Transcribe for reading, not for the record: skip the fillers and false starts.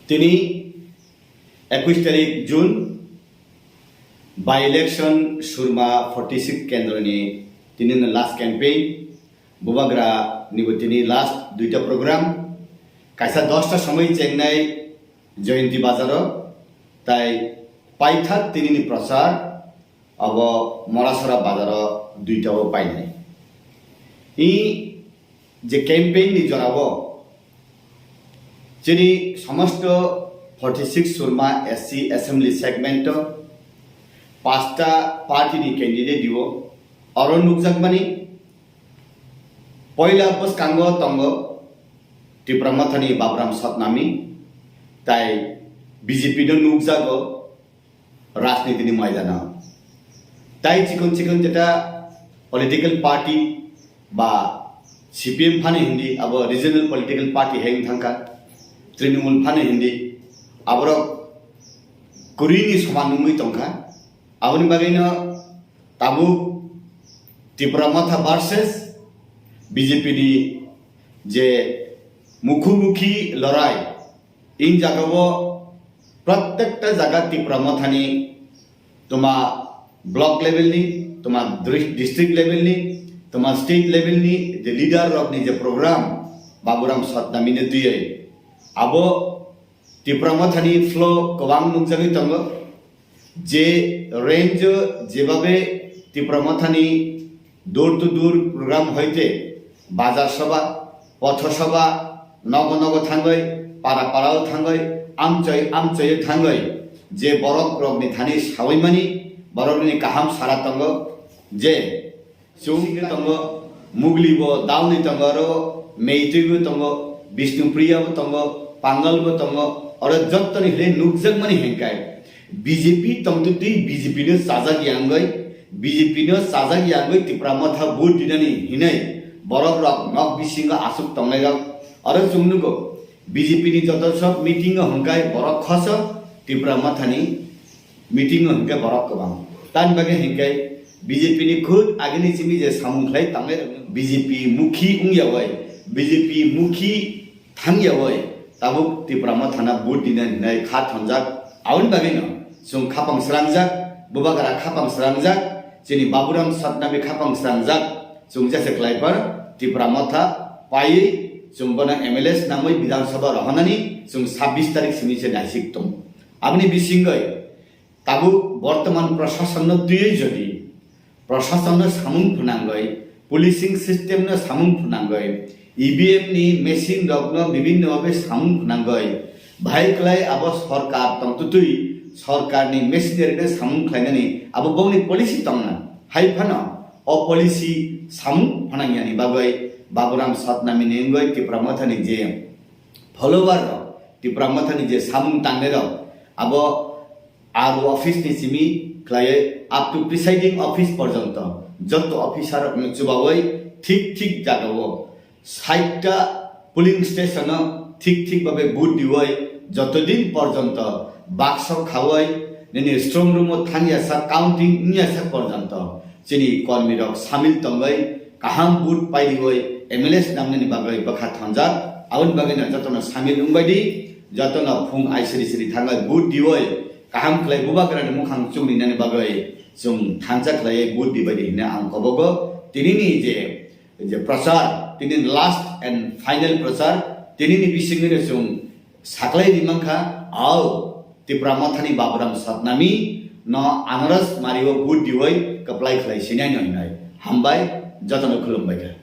তিনি 21 তারিখ June by election Surma 46 কেন্দ্রনি তিনি লাস্ট ক্যাম্পেইন বুবাগ্রা নিব তিনি লাস্ট দুইটা প্রোগ্রাম কাইসা 10টা সময় চেন্নাই জয়ন্তী বাজার তাই পাইথাক তিনি প্রচার अब मरासरा बाजार दुईटाও पाई নাই ই যে ক্যাম্পেইন নি জনাব যিনি সমস্ত 46 সুরমা এসসি অ্যাসেম্বলি সেগমেন্ট 5টা পার্টি নি ক্যান্ডিডেট দিব অরণ নুকজাকমানি পয়লা বসকাঙ্গ তঙ্গ টিপ্রামাথানি বাবরাম সতনামি তাই বিজেপি নো নুকজাগো রাজনীতিনি ময়দানা তাই চিকন চিকন যেটা পলিটিক্যাল পার্টি বা সিপিএম ফানে হিন্দি अब রিজনাল পলিটিক্যাল পার্টি হেং থাকা তৃণমূল ফানে হিন্দি আবার কুরিনি সমান নুই তংখা আবনি বাগैनो তাবু ত্রিপুরামাথা ভার্সেস বিজেপি नि যে মুখোমুখি লড়াই ইন জায়গাও প্রত্যেকটা জায়গা ত্রিপুরামাথানি তোমা ब्लॉक लेवल नी तुम्हार डिस्ट्रिक्ट लेवल नी तुम्हार स्टेट लेवल नी जे लीडर रॉक नी जे प्रोग्राम बाबुराम सतनामी ने दिए अब टिप्रामाथानी फ्लो कबां नुकजागै तंग जे रेंज जेभाबे टिप्रामाथानी दूर टू दूर प्रोग्राम हईते बाजार सभा पथ सभा नग नग थांगै पारा पाराओ थांगै आमचय थांगै जे बरक रॉक नि थानी सावैमानी बरौनी काहाम सारा तंग जे चौंग तंग मुगलीब दावनी तंग मेइतुब तंग विष्णुप्रिया तंग पांगल तंग और जत्तनी हले नुकजक मनी हेंकाय बीजेपी तंगतुति बीजेपी ने साजा गियांगै बीजेपी ने साजा गियांगै तिप्रामाथा बुट दिनानि हिनै बरक रक नक बिसिंग आसुक तंगैगा और चुंगनुको बीजेपी नि जत सब मीटिंग हंकाय बरक खस तिप्रामाथानि मीटिंग हंके बरक कबां तान बागे हिंकाय बीजेपी नि खुद आगेनि सिमि जे सामुखलाय तांगे बीजेपी मुखी उंगयावय बीजेपी मुखी थांगयावय ताबु टिप्रामाथाना बुट दिनानि नै खा थंजाक आउन बागैनो जों खापां स्रांजाक बुबागारा खापां स्रांजाक जेनि बाबुराम सतनामी खापां स्रांजाक जों जासे क्लाइपर टिप्रामाथा पायै जों बना एमएलएस नामै विधानसभा रहनानि जों 26 तारिख सिमिसे नासिक दं आबनि बिसिंगै ताबु बर्तमान प्रशासन दुई जदि प्रशासन सामुं फुनांगै पुलिसिंग सिस्टेम न सामुं फुनांगै ईवीएम नि मेशिन रग्न विभिन्न भावे सामुं फुनांगै भाइकलाय अब सरकार तंतुतुई सरकार नि मेशिनरी न सामुं खायनानि अब बौनि पॉलिसी तंगना हाइफान अ पॉलिसी सामुं फनांगियानि बागै बाबुराम सतनामी नेंगै टिप्रामाथानि जे फॉलोवर टिप्रामाथानि जे सामुं तांगनेर अब आरो ऑफिस नि सिमी क्लाये अप टू प्रिसाइडिंग ऑफिस पर्यंत जत ऑफिसर चुबावै ठीक ठीक जागाव 60टा पोलिंग स्टेशन ठीक ठीक भाबे बुट दिवै जतदिन पर्यंत बाक्स खावै नेनि स्ट्रंग रूम थांगियासा काउंटिंग नियासा पर्यंत चिनि कर्मी रक शामिल तंगै काहाम बुट पाइदिवै एमएलएस नामनि बागै बखा थंजा आउन बागैना जतन शामिल उंबायदि जतन फुं आइसरि सरि थांगै बुट दिवै काहाम क्लाय बुबाग्रानि मुखां चुंनिनानि बागै जों थांजा क्लाय बुट दिबायदि हिना आं कबगो तिनिनि जे प्रचार तिनि लास्ट एंड फाइनल प्रचार तिनिनि बिसिंगैनो जों साख्लाय दिमांखा आव टिप्रामाथानि बाबुराम सतनामी न आनारस मारियो बुट दिवै कप्लाय क्लाय सिनाय नय हामबाय जतन खुलुमबाय।